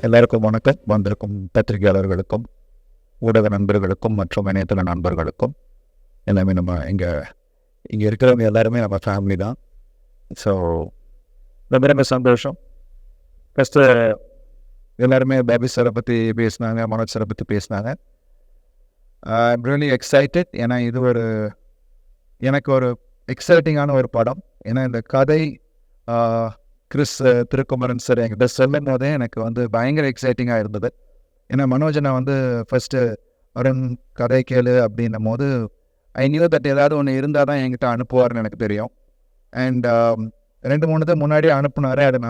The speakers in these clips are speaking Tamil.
எல்லாருக்கும் வணக்கம். வந்திருக்கும் பத்திரிகையாளர்களுக்கும் ஊடக நண்பர்களுக்கும் மற்றும் இணையதள நண்பர்களுக்கும் எல்லாமே நம்ம இங்கே இருக்கிறவங்க எல்லாருமே நம்ம ஃபேமிலி தான். ஸோ ரொம்ப ரொம்ப சந்தோஷம். ஃபஸ்ட்டு எல்லாருமே பேபி சாரை பற்றி பேசினாங்க, மனோஜ் சாரை பற்றி பேசினாங்க. I'm really excited. ஏன்னா இது எனக்கு ஒரு எக்ஸைட்டிங்கான ஒரு படம். ஏன்னா இந்த கதை கிறிஸ் திருக்குமரன் சார் என்கிட்ட சொல்லும் போதே எனக்கு பயங்கர எக்ஸைட்டிங்காக இருந்தது. ஏன்னா மனோஜனை ஃபஸ்ட்டு அருண் கதை கேளு அப்படின்னும் போது ஐ நியூ தட் ஏதாவது ஒன்று இருந்தால் தான் என்கிட்ட அனுப்புவார்னு எனக்கு தெரியும். அண்ட் 2-3 முன்னாடியே அனுப்புனாரு. அதை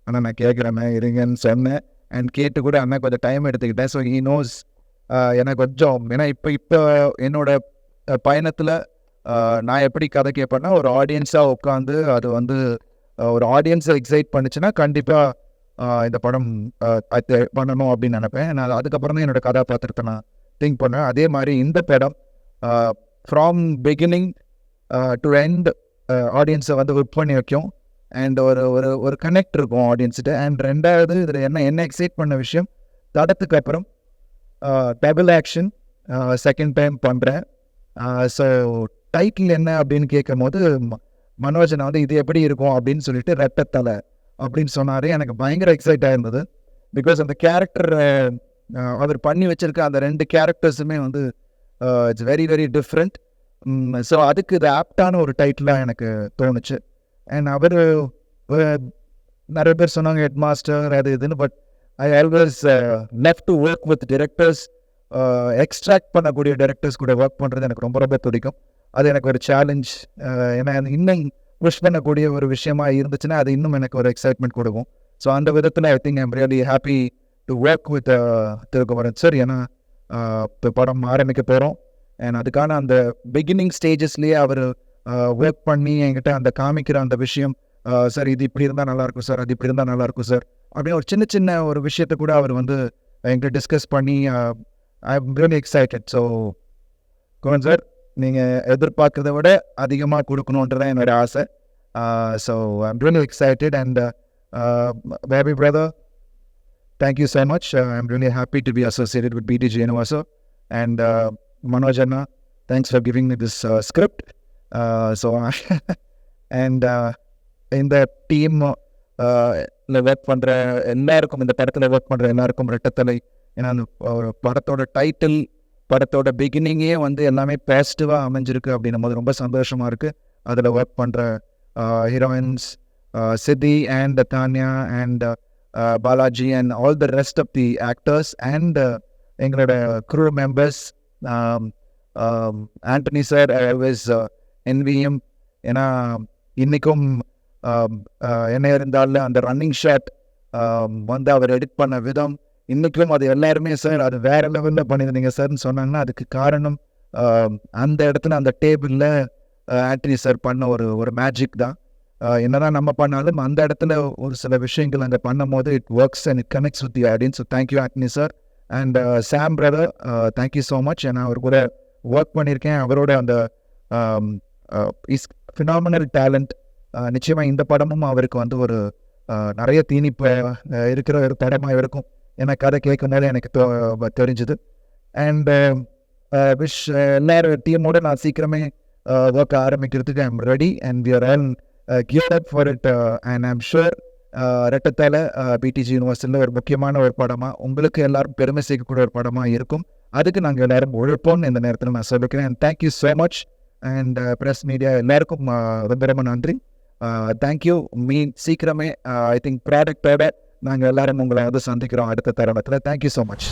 ஆனால் நான் கேட்குறேன் இருங்கன்னு சொன்னேன். அண்ட் கேட்டு கூட அண்ணா கொஞ்சம் டைம் எடுத்துக்கிட்டேன். ஸோ ஹீ நோஸ் எனக்கு கொஞ்சம் ஏன்னா இப்போ என்னோட பயணத்தில் நான் எப்படி கதை கேட்பேன்னா ஒரு ஆடியன்ஸாக உட்காந்து அது ஒரு ஆடியன்ஸை எக்ஸைட் பண்ணிச்சுன்னா கண்டிப்பாக இந்த படம் பண்ணணும் அப்படின்னு நினைப்பேன். நான் அதுக்கப்புறம் தான் என்னோடய கதாபாத்திரத்தை நான் திங்க் பண்ணேன். அதே மாதிரி இந்த படம் ஃப்ரம் பிகினிங் டு எண்ட் ஆடியன்ஸை ஒர்க் பண்ணி வைக்கும். அண்ட் ஒரு கனெக்ட் இருக்கும் ஆடியன்ஸ்கிட்ட. அண்ட் ரெண்டாவது இதில் என்ன எக்ஸைட் பண்ண விஷயம், தடத்துக்கு அப்புறம் டபுள் ஆக்ஷன் செகண்ட் டைம் பண்ணுறேன். ஸோ டைட்டில் என்ன அப்படின்னு கேட்கும் போது மனோஜனை இது எப்படி இருக்கும் அப்படின்னு சொல்லிட்டு ரெட்டத்தலை அப்படின்னு சொன்னார். எனக்கு பயங்கர எக்ஸைட்டாக இருந்தது. பிகாஸ் அந்த கேரக்டர் அவர் பண்ணி வச்சிருக்க அந்த 2 கேரக்டர்ஸுமே it's very very different. So அதுக்கு இது ஆப்டான ஒரு டைட்டிலாக எனக்கு தோணுச்சு. அண்ட் அவர் நிறைய பேர் சொன்னாங்க ஹெட் மாஸ்டர் அது இதுன்னு. But I always love to work with directors. Extract பண்ணக்கூடிய டிரெக்டர்ஸ் கூட ஒர்க் பண்ணுறது எனக்கு ரொம்ப ரொம்ப பிடிக்கும். அது எனக்கு ஒரு சேலஞ்ச். ஏன்னா இன்னும் புஷ் பண்ணக்கூடிய ஒரு விஷயமா இருந்துச்சுன்னா அது இன்னும் எனக்கு ஒரு எக்ஸைட்மெண்ட் கொடுக்கும். ஸோ அந்த விதத்தில் I think I'm really happy to work with Thirukumaran sir. ஏன்னா இப்போ படம் ஆரம்பிக்க போகிறோம். அண்ட் அதுக்கான அந்த பிகினிங் ஸ்டேஜஸ்லேயே அவர் ஒர்க் பண்ணி என்கிட்ட அந்த காமிக்கிற அந்த விஷயம், சார் இது இப்படி இருந்தால் நல்லாயிருக்கும் சார், அது இப்படி இருந்தால் நல்லாயிருக்கும் சார் அப்படின்னு ஒரு சின்ன ஒரு விஷயத்தை கூட அவர் என்கிட்ட டிஸ்கஸ் பண்ணி I am really excited. So Kumaran sir, நீங்கள் எதிர்பார்க்கறத விட அதிகமாக கொடுக்கணுன்றதான் என்னோட ஆசை. So I'm really excited. And baby brother, thank you so much. I'm really happy to be associated with BTG Universal. And Manoj Anna, thanks for giving me this script. So and இந்த டீம் ஒர்க் பண்ணுற எல்லாருக்கும், இந்த படத்தில் ஒர்க் பண்ணுற எல்லாருக்கும் ரெட்டத்தலை. ஏன்னா அந்த படத்தோட டைட்டில், படத்தோட பிகினிங்கே எல்லாமே பாசிட்டிவாக அமைஞ்சிருக்கு அப்படின்னும் போது ரொம்ப சந்தோஷமாக இருக்குது. அதில் ஒர்க் பண்ணுற heroines Siddhi and Tanya and Balaji and all the rest of the actors and எங்களோட crew members. Antony sir, always NVM. ஏன்னா இன்றைக்கும் என்ன இருந்தாலும் அந்த ரன்னிங் ஷாட் அவர் எடிட் பண்ண விதம் இன்றைக்கும் அது எல்லாருமே சார் அது வேறு லெவலில் பண்ணியிருந்தீங்க சார்னு சொன்னாங்கன்னா அதுக்கு காரணம் அந்த இடத்துல அந்த டேபிளில் ஆண்டனி சார் பண்ண ஒரு மேஜிக் தான். என்னதான் நம்ம பண்ணாலும் அந்த இடத்துல ஒரு சில விஷயங்கள் அங்கே பண்ணும் போது it works and it connects with the audience. So thank you Antony sir. And Sam brother, thank you so much. நான் அவர் கூட ஒர்க் பண்ணியிருக்கேன். அவரோட அந்த இஸ் ஃபினாமினல் டேலண்ட். நிச்சயமாக இந்த படமும் அவருக்கு ஒரு நிறைய தீனி இருக்கிற ஒரு படமாக இருக்கும். எனக்கு கதை கேட்கனால எனக்கு தெரிஞ்சுது. அண்ட் விஷ் எல்லாரும் டீமோட நான் சீக்கிரமே ஒர்க் ஆரம்பிக்கிறதுக்கு I'm ready. And we are all geared up for it. And I'm sure Rettathala BTG Universal ஒரு முக்கியமான ஒரு படமாக, உங்களுக்கு எல்லாரும் பெருமை சேர்க்கக்கூடிய ஒரு படமாக இருக்கும். அதுக்கு நாங்கள் எல்லாரும் உழைப்போம்னு இந்த நேரத்தில் நான் சொல்லிக்கிறேன். And thank you so much. And press media எல்லாருக்கும் ரொம்ப ரொம்ப நன்றி. தேங்க்யூ. சீக்கிரமே ஐ திங்க் ப்ராடக்ட் நாங்கள் எல்லாரும் உங்களை சந்திக்கிறோம் அடுத்த தருணத்தில். Thank you so much.